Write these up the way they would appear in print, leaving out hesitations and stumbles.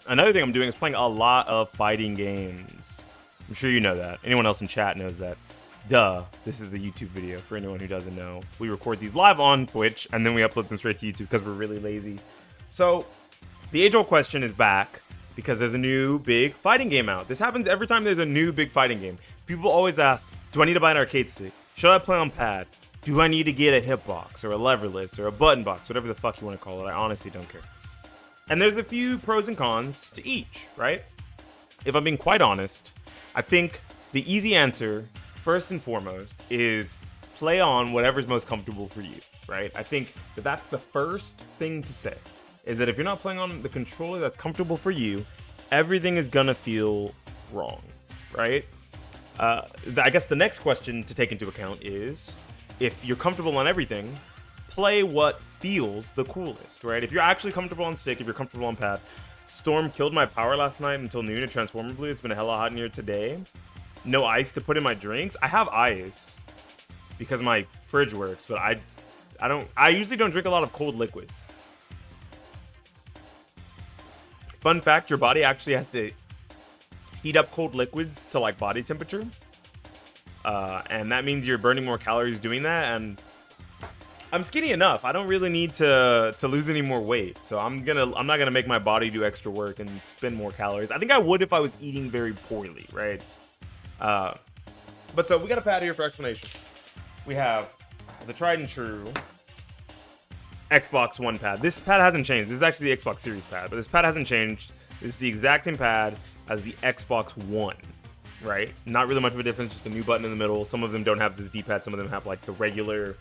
Another thing I'm doing is playing a lot of fighting games. I'm sure you know that. Anyone else in chat knows that. Duh. This is a YouTube video for anyone who doesn't know. We record these live on Twitch and then we upload them straight to YouTube because we're really lazy. So, the age-old question is back because there's a new big fighting game out. This happens every time there's a new big fighting game. People always ask, do I need to buy an arcade stick? Should I play on pad? Do I need to get a hitbox or a leverless or a button box? Whatever the fuck you want to call it. I honestly don't care. And there's a few pros and cons to each, right? If I'm being quite honest, I think the easy answer, first and foremost, is play on whatever's most comfortable for you, right? I think that that's the first thing to say, is that if you're not playing on the controller that's comfortable for you, everything is gonna feel wrong, right? I guess the next question to take into account is, if you're comfortable on everything, play what feels the coolest, right? If you're actually comfortable on stick, if you're comfortable on pad. Storm killed my power last night until noon at Transformer Blue. It's been a hella hot in here today. No ice to put in my drinks. I have ice because my fridge works, but I usually don't drink a lot of cold liquids. Fun fact, your body actually has to heat up cold liquids to like body temperature. And that means you're burning more calories doing that, and I'm skinny enough. I don't really need to lose any more weight. So I'm not gonna make my body do extra work and spend more calories. I think I would if I was eating very poorly, right? But so we got a pad here for explanation. We have the tried and true Xbox One pad. This pad hasn't changed. This is actually the Xbox Series pad, but this pad hasn't changed. This is the exact same pad as the Xbox One, right? Not really much of a difference, just a new button in the middle. Some of them don't have this D-pad. Some of them have like the regular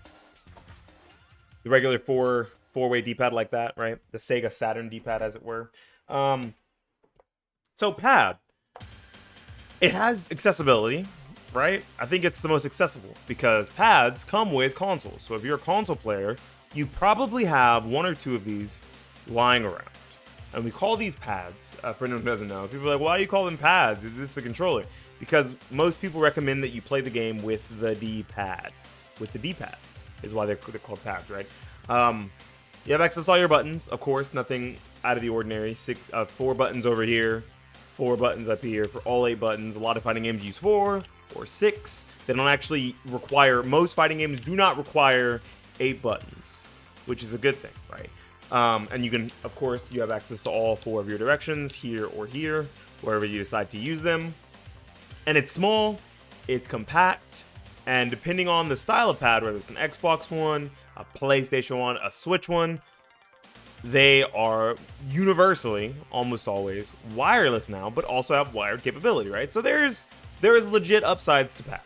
four-way D-pad like that, right? The Sega Saturn D-pad, as it were. So pad, it has accessibility, right? I think it's the most accessible because pads come with consoles. So if you're a console player, you probably have one or two of these lying around. And we call these pads, for anyone who doesn't know. People are like, why do you call them pads? Is this a controller? Because most people recommend that you play the game with the D-pad. With the D-pad is why they're called pads, right? You have access to all your buttons, of course, nothing out of the ordinary. 4 buttons over here, 4 buttons up here for all 8 buttons. A lot of fighting games use 4 or 6. They don't actually require, most fighting games do not require 8 buttons, which is a good thing, right? And you can, of course, you have access to all 4 of your directions, here or here, wherever you decide to use them. And it's small, it's compact, and depending on the style of pad, whether it's an Xbox One, a PlayStation One, a Switch One, they are universally, almost always, wireless now, but also have wired capability, right? So there is legit upsides to pad.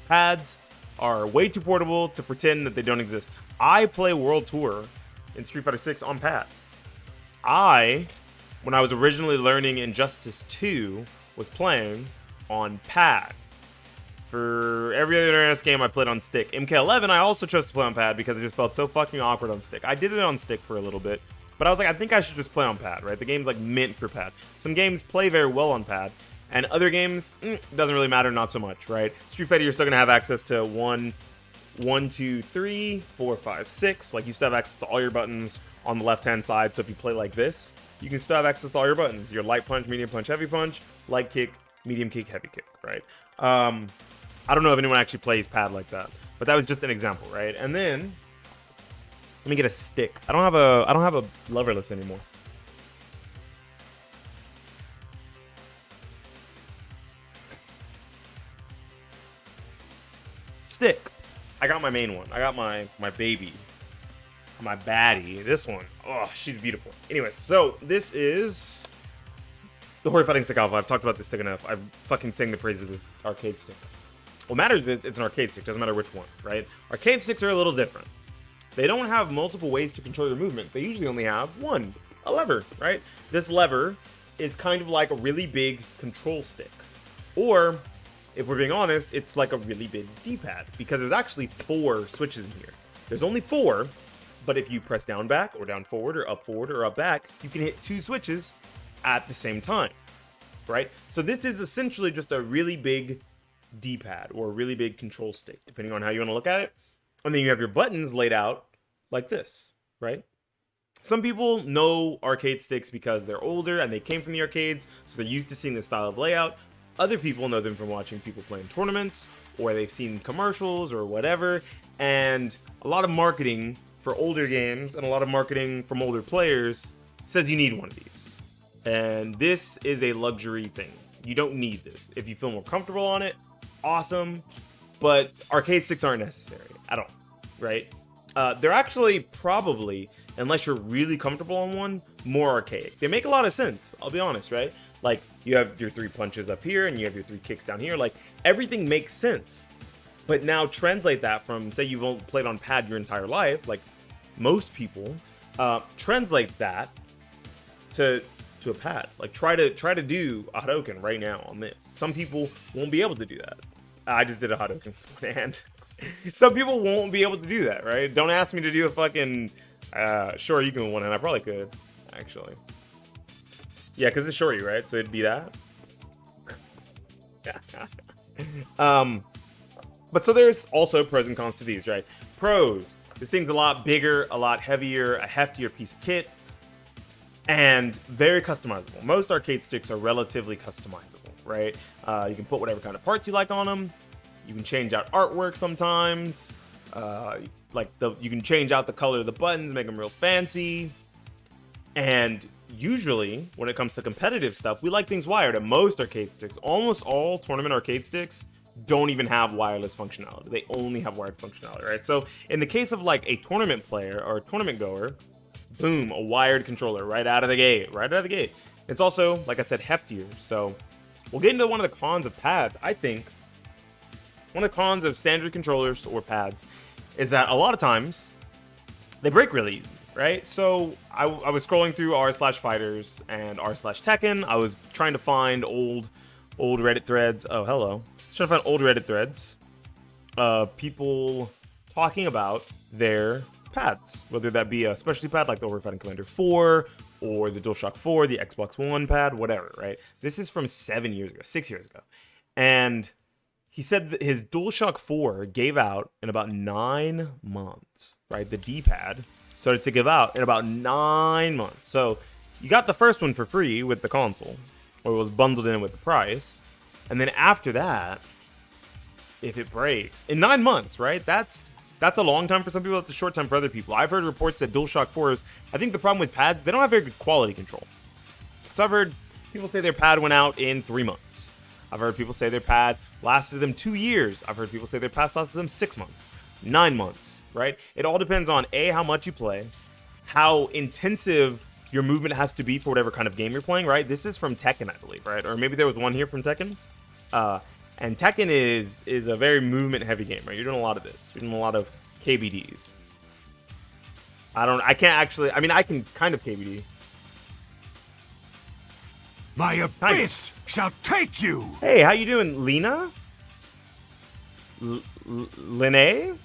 Pads are way too portable to pretend that they don't exist. I play World Tour in Street Fighter 6 on pad. When I was originally learning Injustice 2, was playing on pad. For every other NS game I played on stick. MK11 I also chose to play on pad because it just felt so fucking awkward on stick. I did it on stick for a little bit, but I was like, I think I should just play on pad, right? The game's like meant for pad. Some games play very well on pad, and other games, doesn't really matter, not so much, right? Street Fighter, you're still gonna have access to 1, 2, 3, 4, 5, 6. Like, you still have access to all your buttons on the left-hand side, so if you play like this, you can still have access to all your buttons. Your light punch, medium punch, heavy punch, light kick, medium kick, heavy kick, right? I don't know if anyone actually plays pad like that, but that was just an example, right? And then let me get a stick. I don't have a leverless anymore. Stick. I got my main one. I got my baby, my baddie. This one. Oh, she's beautiful. Anyway, so this is the Horde Fighting Stick Alpha. I've talked about this stick enough. I've fucking sang the praise of this arcade stick. What matters is it's an arcade stick. Doesn't matter which one, right? Arcade sticks are a little different. They don't have multiple ways to control your movement. They usually only have one, a lever, right? This lever is kind of like a really big control stick. Or, if we're being honest, it's like a really big D-pad because there's actually 4 switches in here. There's only 4, but if you press down back or down forward or up back, you can hit 2 switches at the same time, right? So this is essentially just a really big D-pad or a really big control stick, depending on how you want to look at it. And then you have your buttons laid out like this, right? Some people know arcade sticks because they're older and they came from the arcades, so they're used to seeing this style of layout. Other people know them from watching people play in tournaments, or they've seen commercials or whatever, and a lot of marketing for older games and a lot of marketing from older players says you need one of these. And this is a luxury thing. You don't need this. If you feel more comfortable on it, awesome, but arcade sticks aren't necessary at all, right? They're actually probably, unless you're really comfortable on one, more archaic. They make a lot of sense, I'll be honest, right? Like, you have your 3 punches up here, and you have your 3 kicks down here. Like, everything makes sense. But now translate that from, say you've only played on pad your entire life, like most people, translate that to a pad. Like, try to do a Hadouken right now on this. Some people won't be able to do that. I just did a Hadouken with one hand. Some people won't be able to do that, right? Don't ask me to do a fucking... sure, you can with one hand. I probably could, actually. Yeah, because it's shorty, right? So it'd be that. But so there's also pros and cons to these, right? Pros. This thing's a lot bigger, a lot heavier, a heftier piece of kit, and very customizable. Most arcade sticks are relatively customizable, right? You can put whatever kind of parts you like on them. You can change out artwork sometimes. You can change out the color of the buttons, make them real fancy. And usually, when it comes to competitive stuff, we like things wired. And most arcade sticks, almost all tournament arcade sticks, don't even have wireless functionality. They only have wired functionality, right? So in the case of like a tournament player or a tournament goer, boom, a wired controller right out of the gate. It's also, like I said, heftier. So we'll get into one of the cons of pads. I think one of the cons of standard controllers or pads is that a lot of times they break really easy, right? So I was scrolling through r/fighters and r/Tekken. I was trying to find old Reddit threads. Oh, hello. Trying to find old Reddit threads. People talking about their pads, whether that be a specialty pad like the Overwatch Fighting Commander 4 or the DualShock 4, the Xbox One pad, whatever, right? This is from 6 years ago. And he said that his DualShock 4 gave out in about 9 months, right? The D-pad started to give out in about 9 months. So you got the first one for free with the console, or it was bundled in with the price. And then after that, if it breaks, in 9 months, right? That's a long time for some people. That's a short time for other people. I've heard reports that DualShock 4s, I think the problem with pads, they don't have very good quality control. So I've heard people say their pad went out in 3 months. I've heard people say their pad lasted them 2 years. I've heard people say their pad lasted them 6 months, 9 months, right? It all depends on A, how much you play, how intensive your movement has to be for whatever kind of game you're playing, right? This is from Tekken, I believe, right? Or maybe there was one here from Tekken. And Tekken is a very movement-heavy game, right? You're doing a lot of this. You're doing a lot of KBDs. I can kind of KBD. My abyss shall take you! Hey, how you doing, Lena? Lene?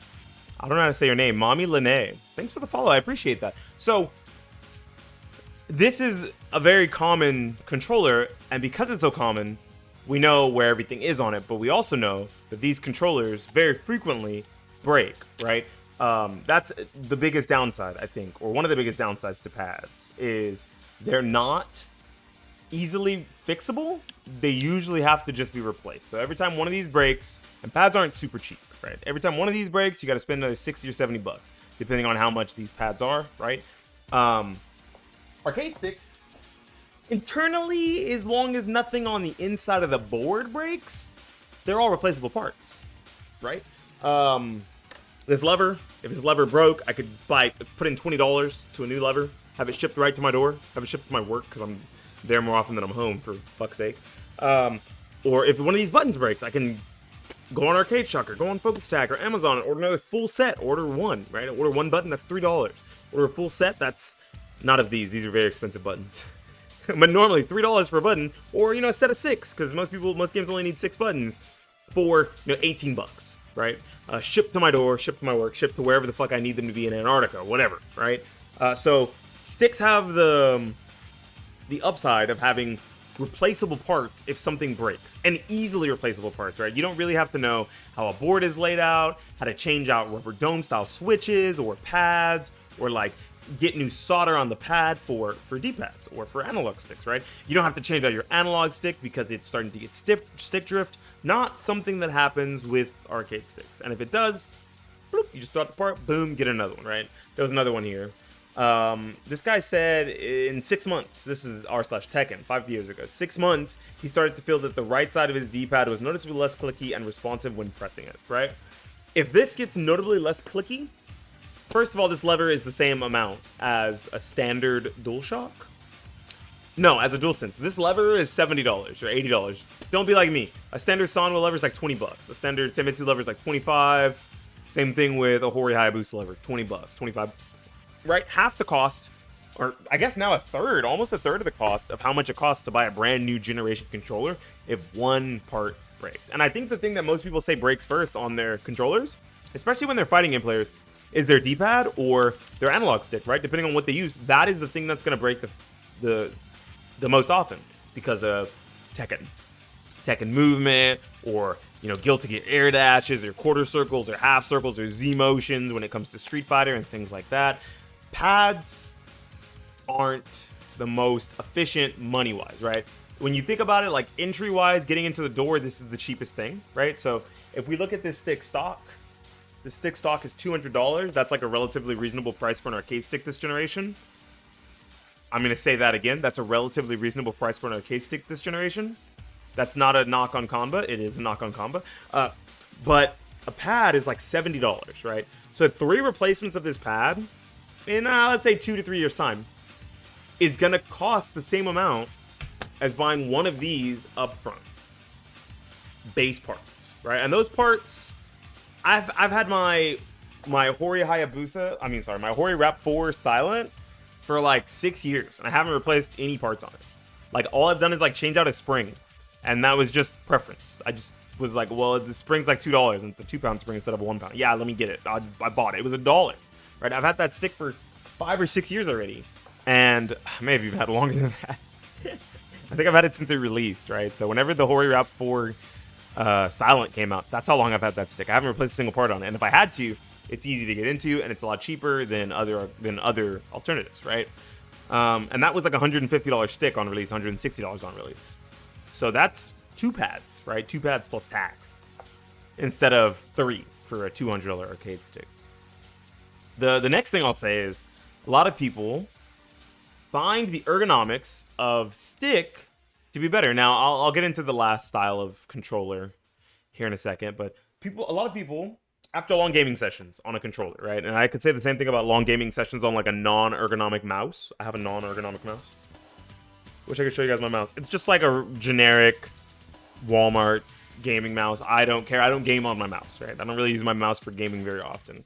I don't know how to say your name. Mommy Lene. Thanks for the follow. I appreciate that. So, this is a very common controller, and because it's so common, we know where everything is on it, but we also know that these controllers very frequently break, right? That's the biggest downside, I think, or one of the biggest downsides to pads, is they're not easily fixable. They usually have to just be replaced. So every time one of these breaks, and pads aren't super cheap, right? Every time one of these breaks, you got to spend another 60 or 70 bucks, depending on how much these pads are, right? Arcade sticks, internally, as long as nothing on the inside of the board breaks, they're all replaceable parts, right? This lever, if this lever broke, I could put in $20 to a new lever, have it shipped right to my door, have it shipped to my work, because I'm there more often than I'm home, for fuck's sake. Or if one of these buttons breaks, I can go on Arcade Shocker, go on Focus Tag or Amazon, and order another full set. Order one, right? Order one button, that's $3. Order a full set, that's not of these. These are very expensive buttons. But normally $3 for a button, or a set of 6, because most games only need 6 buttons for 18 bucks, right? Shipped to my door, shipped to my work, shipped to wherever the fuck I need them to be in Antarctica, whatever, right? So sticks have the upside of having replaceable parts if something breaks, and easily replaceable parts, right? You don't really have to know how a board is laid out, how to change out rubber dome style switches or pads, or like get new solder on the pad for D-pads or for analog sticks, right? You don't have to change out your analog stick because it's starting to get stick drift. Not something that happens with arcade sticks. And if it does, bloop, you just throw out the part, boom, get another one, right? There was another one here. This guy said in 6 months, this is r/Tekken, 5 years ago, 6 months, he started to feel that the right side of his D-pad was noticeably less clicky and responsive when pressing it, right? If this gets notably less clicky, first of all, this lever is the same amount as a standard DualShock. No, as a DualSense. This lever is $70 or $80. Don't be like me. A standard Sanwa lever is like $20. A standard Senmitsu lever is like $25. Same thing with a Hori Hayabusa lever, $20, $25. Right? Half the cost, or I guess now a third, almost a third of the cost of how much it costs to buy a brand new generation controller if one part breaks. And I think the thing that most people say breaks first on their controllers, especially when they're fighting game players, is their D-pad or their analog stick, right? Depending on what they use, that is the thing that's going to break the most often because of Tekken movement, or Guilty Gear air dashes, or quarter circles, or half circles, or Z motions when it comes to Street Fighter and things like that. Pads aren't the most efficient money-wise, right? When you think about it, like entry-wise, getting into the door, this is the cheapest thing, right? So if we look at this stick stock, the stick stock is $200. That's like a relatively reasonable price for an arcade stick this generation. I'm going to say that again. That's a relatively reasonable price for an arcade stick this generation. That's not a knock on Kanba. It is a knock on Kanba. But a pad is like $70, right? So 3 replacements of this pad in, let's say, 2 to 3 years' time is going to cost the same amount as buying one of these up front. Base parts, right? And those parts, I've had my Hori Hayabusa, my Hori Rap 4 Silent for like 6 years, and I haven't replaced any parts on it. Like, all I've done is like change out a spring, and that was just preference. I just was like, well, the spring's like $2, and it's a 2-pound spring instead of a 1-pound. Yeah, let me get it. I bought it. It was $1, right? I've had that stick for 5 or 6 years already, and maybe you've had longer than that. I think I've had it since it released, right? So whenever the Hori Rap 4 Silent came out, that's how long I've had that stick. I haven't replaced a single part on it, and if I had to, it's easy to get into, and it's a lot cheaper than other alternatives, right? And that was like a $150 stick on release, $160 on release. So that's 2 pads, right? 2 pads plus tax, instead of 3 for a $200 arcade stick. The next thing I'll say is a lot of people find the ergonomics of stick to be better. Now, I'll get into the last style of controller here in a second, but a lot of people, after long gaming sessions on a controller, right? And I could say the same thing about long gaming sessions on like a non-ergonomic mouse. I have a non-ergonomic mouse. Wish I could show you guys my mouse. It's just like a generic Walmart gaming mouse. I don't care. I don't game on my mouse, right? I don't really use my mouse for gaming very often.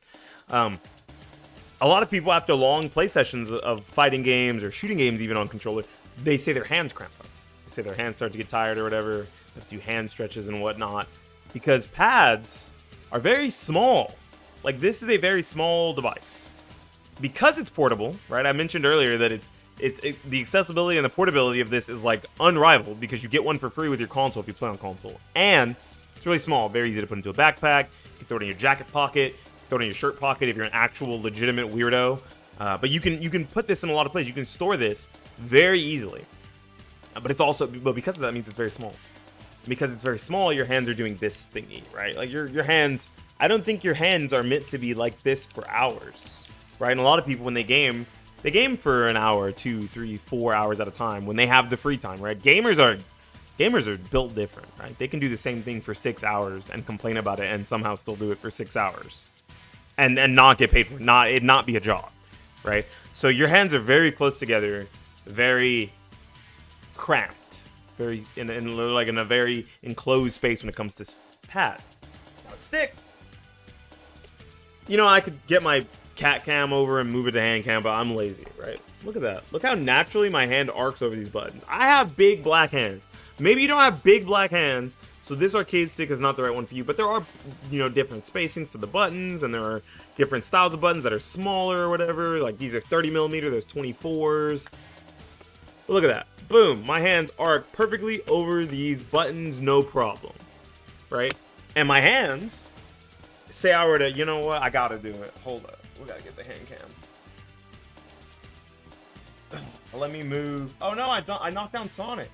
A lot of people, after long play sessions of fighting games or shooting games even on controller, they say their hands cramp up. They say their hands start to get tired or whatever. They have to do hand stretches and whatnot. Because pads are very small. Like, this is a very small device. Because it's portable, right? I mentioned earlier that the accessibility and the portability of this is like unrivaled, because you get one for free with your console if you play on console. And it's really small, very easy to put into a backpack. You can throw it in your jacket pocket, throw it in your shirt pocket if you're an actual legitimate weirdo. But you can put this in a lot of places. You can store this very easily. But because of that, means it's very small. Because it's very small, your hands are doing this thingy, right? Like your hands, I don't think your hands are meant to be like this for hours, right? And a lot of people, when they game for an hour, 2, 3, 4 hours at a time when they have the free time, right? Gamers are built different, right? They can do the same thing for 6 hours and complain about it and somehow still do it for 6 hours and not get paid for it, not be a job, right? So your hands are very close together, very cramped, very in a very enclosed space when it comes to pad. Now, stick, I could get my cat cam over and move it to hand cam, but I'm lazy, right? Look at that. Look how naturally my hand arcs over these buttons. I have big black hands. Maybe you don't have big black hands, so this arcade stick is not the right one for you, but there are, different spacing for the buttons, and there are different styles of buttons that are smaller or whatever. Like, these are 30 millimeter, there's 24s. But look at that. Boom. My hands arc perfectly over these buttons, no problem, right? And my hands, say I were to, I gotta do it. Hold up. We gotta get the hand cam. Let me move. Oh no, I knocked down Sonic.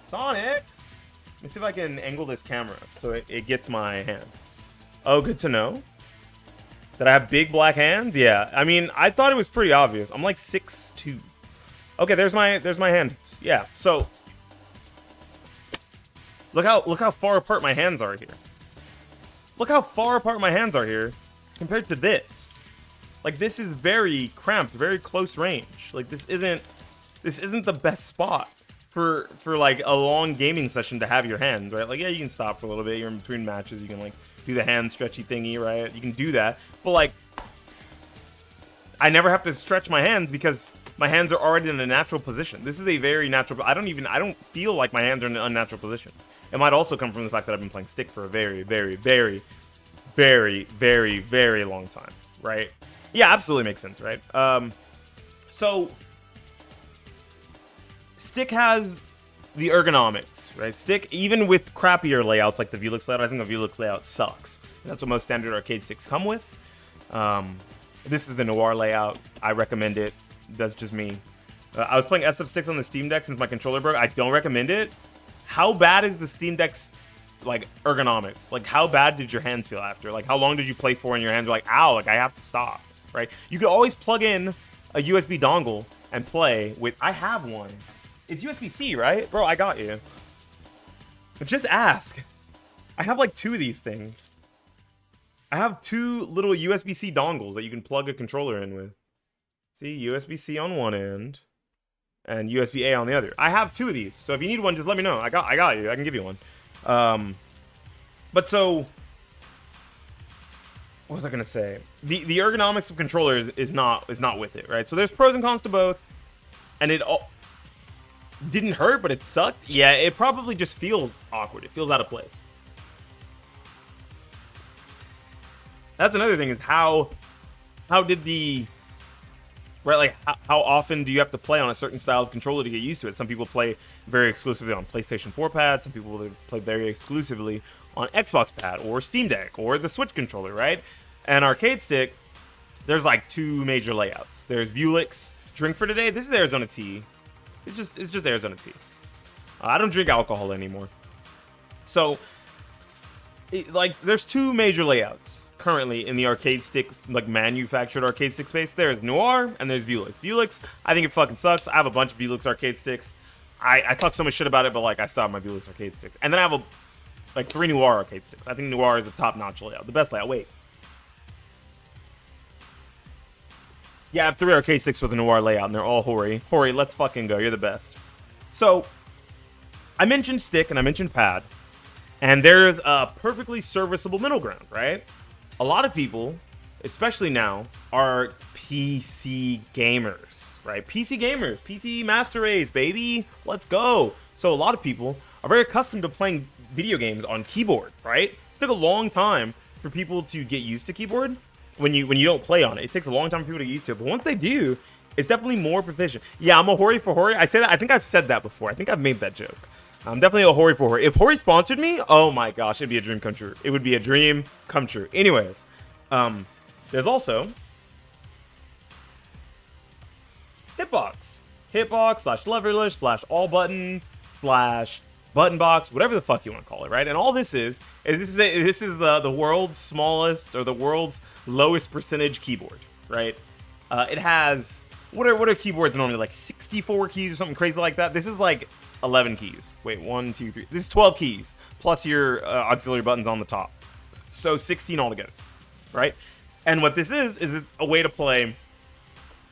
Sonic! Let me see if I can angle this camera so it gets my hands. Oh, good to know. That I have big black hands? Yeah. I mean, I thought it was pretty obvious. I'm like 6'2". Okay, there's my hands. Yeah. So look how far apart my hands are here. Look how far apart my hands are here compared to this. Like, this is very cramped, very close range. Like, this isn't the best spot for like a long gaming session to have your hands, right? Like, yeah, you can stop for a little bit. You're in between matches. You can like do the hand stretchy thingy, right? You can do that. But like, I never have to stretch my hands because my hands are already in a natural position. This is a very natural. I don't feel like my hands are in an unnatural position. It might also come from the fact that I've been playing stick for a very, very, very, very, very, very long time, right? Yeah, absolutely makes sense, right? So stick has the ergonomics, right? Stick, even with crappier layouts like the Velix layout, I think the Velix layout sucks. That's what most standard arcade sticks come with. This is the Noir layout. I recommend it. That's just me. I was playing SF6 on the Steam Deck since my controller broke. I don't recommend it. How bad is the Steam Deck's like ergonomics? Like, how bad did your hands feel after? Like, how long did you play for and your hands were like, ow, like I have to stop, right? You could always plug in a USB dongle and play with, I have one. It's USB-C, right? Bro, I got you. But just ask. I have like 2 of these things. I have 2 little USB-C dongles that you can plug a controller in with. See, USB-C on one end and USB-A on the other. I have 2 of these, so if you need one, just let me know. I got you. I can give you one. But so, what was I gonna say? The ergonomics of controllers is not with it, right? So there's pros and cons to both, and it all didn't hurt, but it sucked. Yeah, it probably just feels awkward. It feels out of place. That's another thing, is how did the right, like how often do you have to play on a certain style of controller to get used to it? Some people play very exclusively on PlayStation 4 pads. Some people play very exclusively on Xbox pad or Steam Deck or the Switch controller, right? And arcade stick, there's like 2 major layouts. There's Velix. Drink for today. This is Arizona tea. It's just Arizona tea. I don't drink alcohol anymore. So, like, there's 2 major layouts currently in the arcade stick, like manufactured arcade stick space. There's Noir and there's Velix. Velix, I think it fucking sucks. I have a bunch of Velix arcade sticks. I talk so much shit about it, but like I still have my Velix arcade sticks. And then I have like 3 Noir arcade sticks. I think Noir is a top-notch layout, the best layout. Wait. Yeah, I have 3 arcade sticks with a Noir layout, and they're all Hori. Hori, let's fucking go. You're the best. So, I mentioned stick and I mentioned pad, and there's a perfectly serviceable middle ground, right? A lot of people, especially now, are PC gamers, right? PC gamers, PC master race, baby. Let's go. So a lot of people are very accustomed to playing video games on keyboard, right? It took a long time for people to get used to keyboard. When you don't play on it, it takes a long time for people to get used to it. But once they do, it's definitely more proficient. Yeah, I'm a Hori for Hori. I say that. I think I've said that before. I think I've made that joke. I'm definitely a Hori for Hori. If Hori sponsored me, oh my gosh, it'd be a dream come true. It would be a dream come true. Anyways, there's also Hitbox. Hitbox / Leverless / all button / button box, whatever the fuck you want to call it, right? And all this is the world's smallest, or the world's lowest percentage keyboard, right? It has, what are keyboards normally, like 64 keys or something crazy like that? This is like 11 keys. Wait, 1, 2, 3. This is 12 keys plus your auxiliary buttons on the top, so 16 altogether, right? And what this is it's a way to play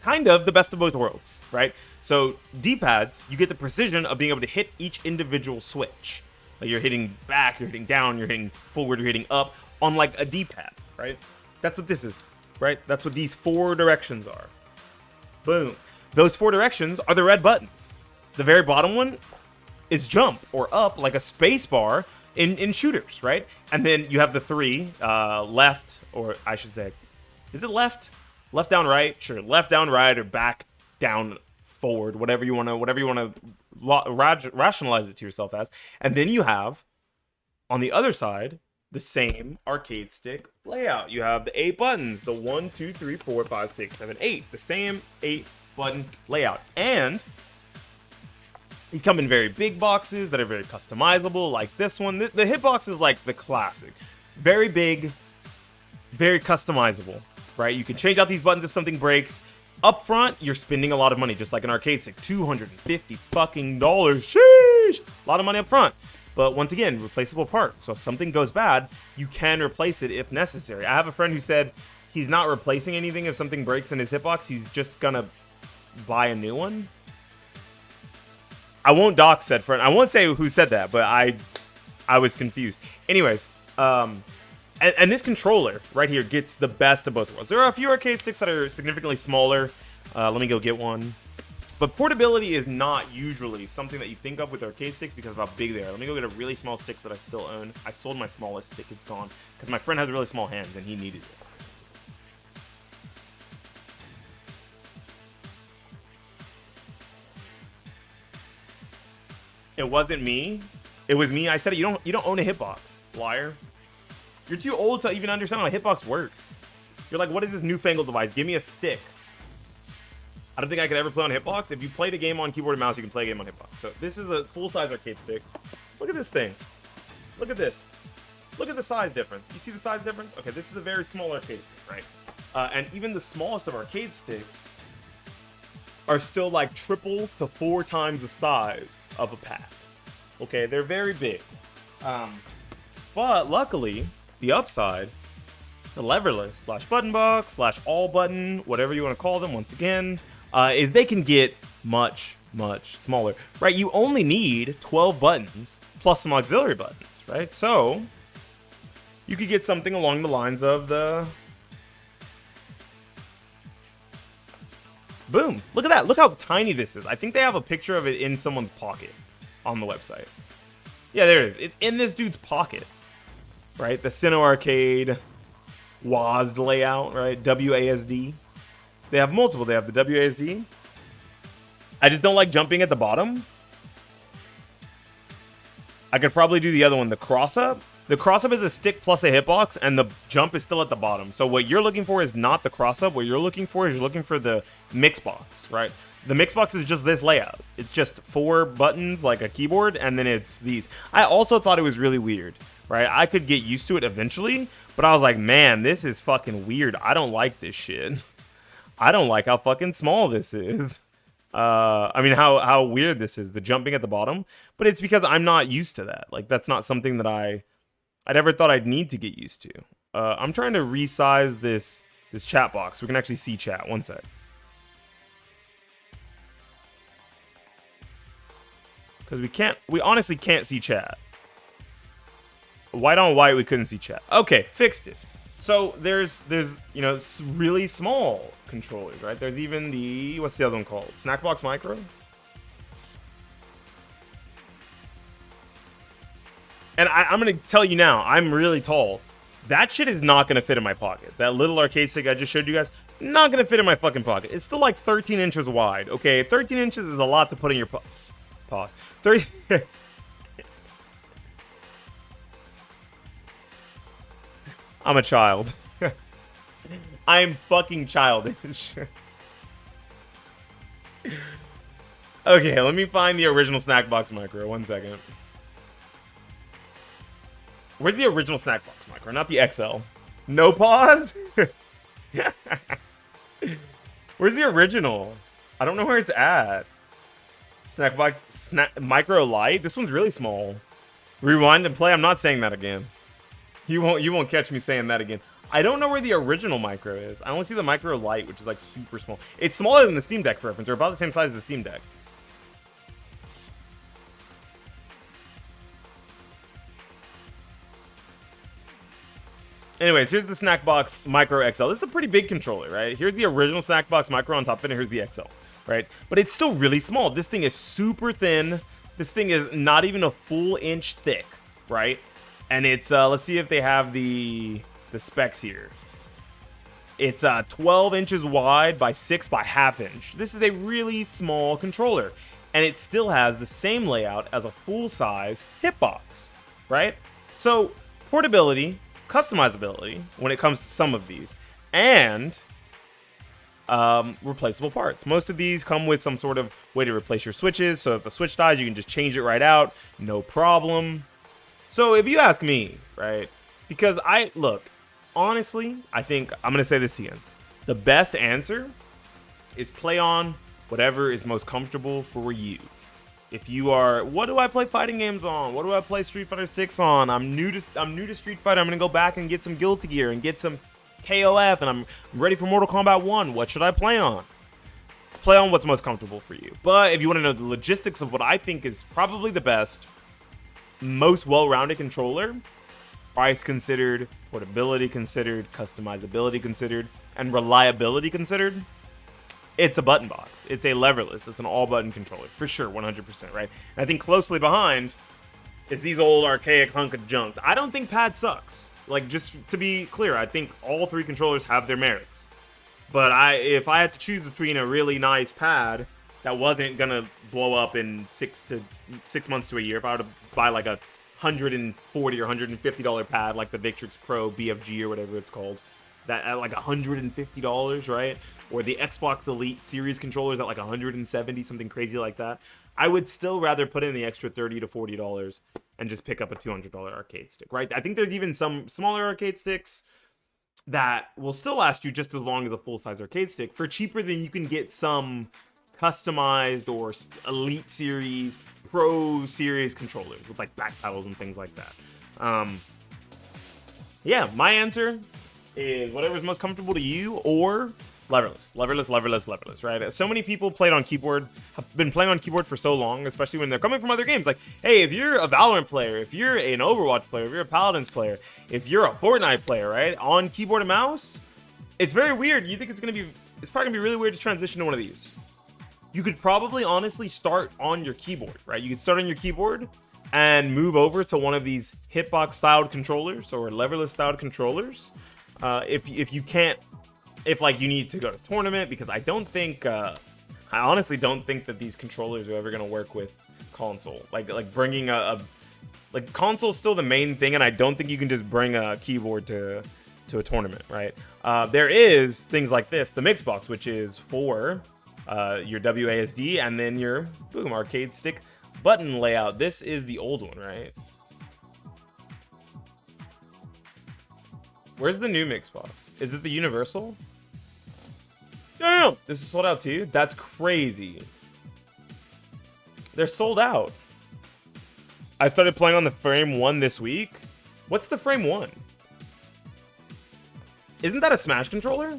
kind of the best of both worlds, right? So D-pads, you get the precision of being able to hit each individual switch. Like, you're hitting back, you're hitting down, you're hitting forward, you're hitting up on like a D-pad, right? That's what this is, right? That's what these 4 directions are. Boom. Those 4 directions are the red buttons. The very bottom one is jump or up, like a space bar in shooters, right? And then you have the 3 left, or I should say, is it left? Left, down, right? Sure, left, down, right, or back, down, forward, whatever you want to rationalize it to yourself as. And then you have, on the other side, the same arcade stick layout. You have the 8 buttons, the 1, 2, 3, 4, 5, 6, 7, 8. The same 8 button layout. And these come in very big boxes that are very customizable, like this one. The hitbox is like the classic. Very big, very customizable, right? You can change out these buttons if something breaks. Up front, you're spending a lot of money, just like an arcade stick. $250 fucking dollars. Sheesh! A lot of money up front. But once again, replaceable part. So if something goes bad, you can replace it if necessary. I have a friend who said he's not replacing anything if something breaks in his hitbox. He's just gonna buy a new one. I won't dox said friend. I won't say who said that, but I was confused. Anyways, and this controller right here gets the best of both worlds. There are a few arcade sticks that are significantly smaller. Let me go get one. But portability is not usually something that you think of with arcade sticks because of how big they are. Let me go get a really small stick that I still own. I sold my smallest stick. It's gone because my friend has really small hands and he needed it. It wasn't me. It was me. I said it. You don't own a hitbox, liar. You're too old to even understand how a hitbox works. You're like, what is this newfangled device? Give me a stick. I don't think I could ever play on hitbox. If you played a game on keyboard and mouse, you can play a game on hitbox. So this is a full-size arcade stick. Look at this thing. Look at this. Look at the size difference. You see the size difference? Okay, this is a very small arcade stick, right? And even the smallest of arcade sticks are still like triple to 4 times the size of a pad. Okay, they're very big. But luckily, the upside, the leverless slash button box slash all button, whatever you want to call them, once again, is they can get much, much smaller, right? You only need 12 buttons plus some auxiliary buttons, right? So you could get something along the lines of the boom. Look at that. Look how tiny this is. I think they have a picture of it in someone's pocket on the website. Yeah, there it is. It's in this dude's pocket, right? The Sinnoh Arcade WASD layout, right? WASD. They have multiple. They have the WASD. I just don't like jumping at the bottom. I could probably do the other one, the cross-up. The cross-up is a stick plus a hitbox, and the jump is still at the bottom. So what you're looking for is not the cross-up. What you're looking for is you're looking for the mix box, right? The mix box is just this layout. It's just 4 buttons like a keyboard, and then it's these. I also thought it was really weird, right? I could get used to it eventually, but I was like, man, this is fucking weird. I don't like this shit. I don't like how fucking small this is. I mean, how weird this is, the jumping at the bottom. But it's because I'm not used to that. Like, that's not something that I never thought I'd need to get used to. I'm trying to resize this chat box so we can actually see chat. One sec. Because we honestly can't see chat. White on white, we couldn't see chat. Okay, fixed it. So there's you know, really small controllers, right? There's even the, what's the other one called? Snackbox Micro? And I'm going to tell you now, I'm really tall. That shit is not going to fit in my pocket. That little arcade stick I just showed you guys, not going to fit in my fucking pocket. It's still like 13 inches wide, okay? 13 inches is a lot to put in your pause. 30... I'm a child. I'm fucking childish. Okay, let me find the original Snackbox Micro. 1 second. Where's the original Snackbox Micro? Not the XL. No pause? Where's the original? I don't know where it's at. Snackbox Micro Lite? This one's really small. Rewind and play? I'm not saying that again. You won't catch me saying that again. I don't know where the original Micro is. I only see the Micro Lite, which is like super small. It's smaller than the Steam Deck, for reference. They're about the same size as the Steam Deck. Anyways, here's the Snackbox Micro XL. This is a pretty big controller, right? Here's the original Snackbox Micro on top of it, and here's the XL, right? But it's still really small. This thing is super thin. This thing is not even a full inch thick, right? And it's, let's see if they have the specs here. It's 12 inches wide by 6 by ½ inch. This is a really small controller. And it still has the same layout as a full-size hitbox, right? So, portability, customizability when it comes to some of these. And replaceable parts. Most of these come with some sort of way to replace your switches, so if the switch dies, you can just change it right out, no problem. So if you ask me, right, because honestly, I think I'm gonna say this again. The best answer is play on whatever is most comfortable for you. If you are, what do I play fighting games on? What do I play Street Fighter 6 on? I'm new to Street Fighter. I'm gonna go back and get some Guilty Gear and get some KOF, and I'm ready for Mortal Kombat 1. What should I play on? Play on what's most comfortable for you. But if you want to know the logistics of what I think is probably the best, most well-rounded controller, price considered, portability considered, customizability considered, and reliability considered, it's a button box. It's a leverless. It's an all-button controller. For sure, 100%, right? And I think closely behind is these old archaic hunk of junks. I don't think pad sucks. Like, just to be clear, I think all three controllers have their merits. But if I had to choose between a really nice pad that wasn't going to blow up in 6 months to a year, if I were to buy like a $140 or $150 pad like the Victrix Pro BFG or whatever it's called, that at like $150, right? Or the Xbox Elite Series controllers at like $170, something crazy like that, I would still rather put in the extra $30 to $40 and just pick up a $200 arcade stick, right? I think there's even some smaller arcade sticks that will still last you just as long as a full-size arcade stick for cheaper than you can get some customized or Elite Series, Pro Series controllers with like back pedals and things like that. Yeah, my answer is whatever's most comfortable to you, or leverless, right? So many people played on keyboard, have been playing on keyboard for so long, especially when they're coming from other games. Like, hey, if you're a Valorant player, if you're an Overwatch player, if you're a Paladins player, if you're a Fortnite player, right, on keyboard and mouse, it's very weird. You think it's probably gonna be really weird to transition to one of these. You could probably honestly start on your keyboard, right? You could start on your keyboard and move over to one of these hitbox styled controllers or leverless styled controllers. If you can't, if like you need to go to tournament, because I honestly don't think that these controllers are ever gonna work with console. Like bringing like console's still the main thing, and I don't think you can just bring a keyboard to a tournament, right? There is things like this, the Mixbox, which is for your WASD and then your boom arcade stick button layout. This is the old one, right? Where's the new Mixbox? Is it the Universal? No, this is sold out too? That's crazy. They're sold out. I started playing on the Frame 1 this week. What's the Frame 1? Isn't that a Smash controller?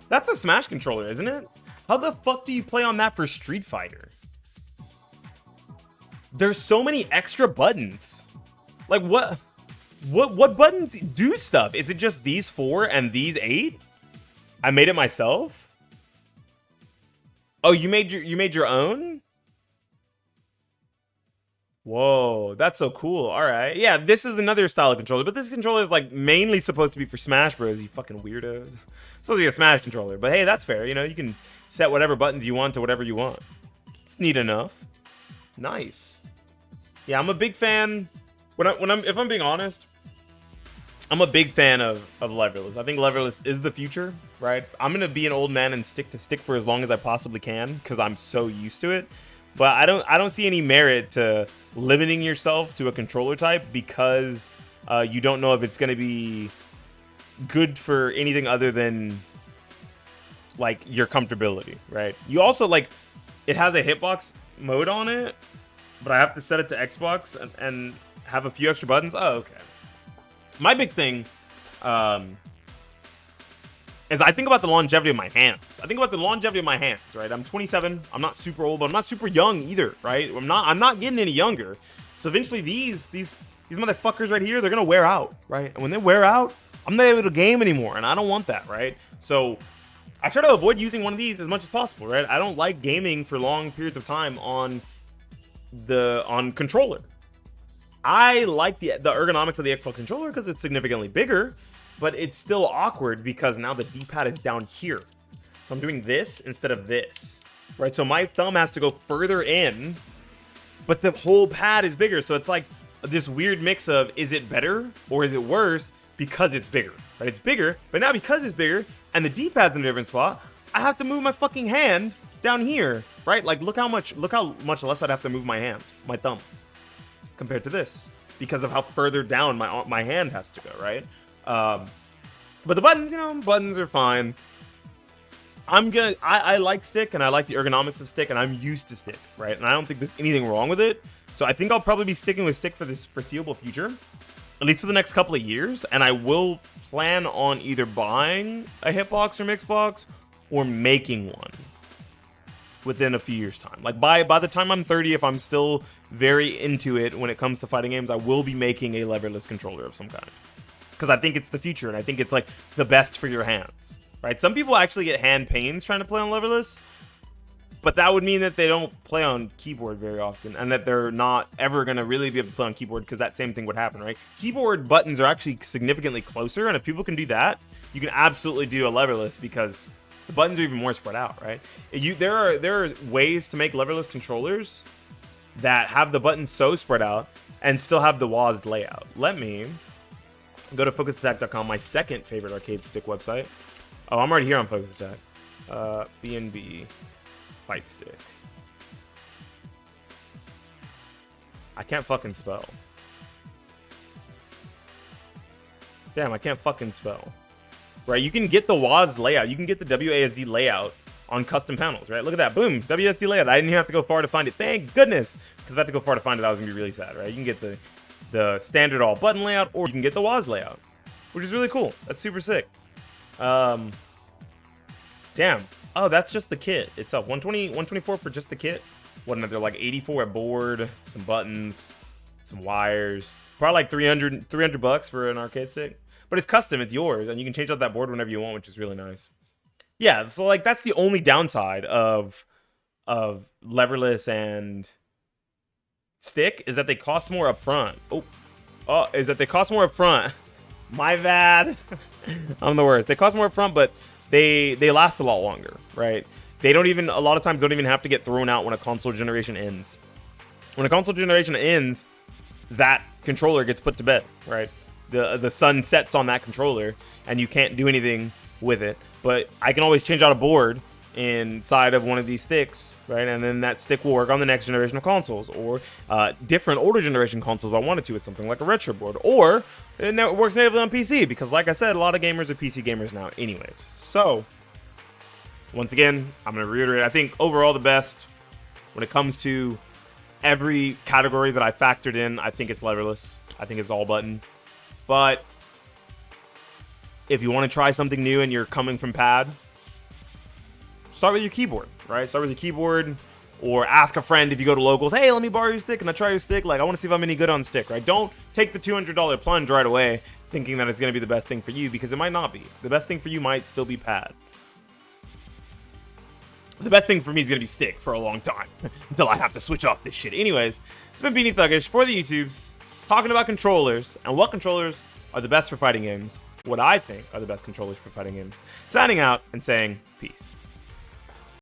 That's a Smash controller, isn't it? How the fuck do you play on that for Street Fighter? There's so many extra buttons. Like, what buttons do stuff? Is it just these 4 and these 8? I made it myself? Oh, you made your own? Whoa, that's so cool. All right. Yeah, this is another style of controller, but this controller is like mainly supposed to be for Smash Bros, you fucking weirdos. It's supposed to be a Smash controller, but hey, that's fair. You know, you can set whatever buttons you want to whatever you want. It's neat enough. Nice. Yeah, I'm a big fan. If I'm being honest, I'm a big fan of leverless. I think leverless is the future, right? I'm gonna be an old man and stick to stick for as long as I possibly can because I'm so used to it. But I don't see any merit to limiting yourself to a controller type because you don't know if it's gonna be good for anything other than like your comfortability, right? You also like it has a hitbox mode on it, but I have to set it to Xbox and have a few extra buttons. Oh, okay. My big thing is I think about the longevity of my hands. Right? I'm 27. I'm not super old, but I'm not super young either, right? I'm not getting any younger. So eventually these motherfuckers right here, they're gonna wear out, right? And when they wear out, I'm not able to game anymore, and I don't want that, right? So I try to avoid using one of these as much as possible, right? I don't like gaming for long periods of time on controller. I like the ergonomics of the Xbox controller because it's significantly bigger, but it's still awkward because now the D-pad is down here. So I'm doing this instead of this, right? So my thumb has to go further in, but the whole pad is bigger. So it's like this weird mix of, is it better or is it worse because it's bigger, right? It's bigger, but now because it's bigger, and the D-pad's in a different spot, I have to move my fucking hand down here, right? Like, look how much less I'd have to move my hand, my thumb, compared to this, because of how further down my hand has to go, right? But the buttons, you know, buttons are fine. I like stick, and I like the ergonomics of stick, and I'm used to stick, right? And I don't think there's anything wrong with it. So I think I'll probably be sticking with stick for this foreseeable future, at least for the next couple of years. And I will plan on either buying a hitbox or mixbox or making one within a few years' time. Like by the time I'm 30, if I'm still very into it when it comes to fighting games, I will be making a leverless controller of some kind. Because I think it's the future, and I think it's like the best for your hands, right? Some people actually get hand pains trying to play on leverless, but that would mean that they don't play on keyboard very often, and that they're not ever going to really be able to play on keyboard, because that same thing would happen, right? Keyboard buttons are actually significantly closer, and if people can do that, you can absolutely do a leverless, because the buttons are even more spread out, right? There are ways to make leverless controllers that have the buttons so spread out and still have the WASD layout. Let me go to focusattack.com, my second favorite arcade stick website. Oh, I'm already here on Focus Attack. B&B Fight Stick. I can't fucking spell. Damn, I can't fucking spell. Right, you can get the WASD layout. You can get the WASD layout on custom panels, right? Look at that. Boom, WASD layout. I didn't even have to go far to find it. Thank goodness. Because if I had to go far to find it, I was going to be really sad, right? You can get the standard all button layout, or you can get the WASD layout, which is really cool. That's super sick. Damn. Oh, that's just the kit itself. 124 for just the kit. What another, like 84 at board, some buttons, some wires. Probably like 300 bucks for an arcade stick. But it's custom, it's yours, and you can change out that board whenever you want, which is really nice. Yeah, so like that's the only downside of leverless and stick, is that they cost more up front. Is that they cost more up front. My bad. I'm the worst. They cost more up front, but they last a lot longer, right? They don't even, a lot of times, don't even have to get thrown out when a console generation ends. When a console generation ends, that controller gets put to bed, right? The sun sets on that controller, and you can't do anything with it. But I can always change out a board inside of one of these sticks, right? And then that stick will work on the next generation of consoles, or different older generation consoles if I wanted to, with something like a retro board. Or it works natively on PC, because like I said, a lot of gamers are PC gamers now anyways. So, once again, I'm going to reiterate, I think overall the best when it comes to every category that I factored in, I think it's leverless. I think it's all button. But if you want to try something new and you're coming from pad, start with your keyboard, right? Start with your keyboard, or ask a friend if you go to locals, hey, let me borrow your stick, and I try your stick. Like, I want to see if I'm any good on stick, right? Don't take the $200 plunge right away thinking that it's going to be the best thing for you, because it might not be. The best thing for you might still be pad. The best thing for me is going to be stick for a long time until I have to switch off this shit. Anyways, it's been Beanie Thuggish for the YouTubes, talking about controllers and what controllers are the best for fighting games, what I think are the best controllers for fighting games. Signing out and saying peace.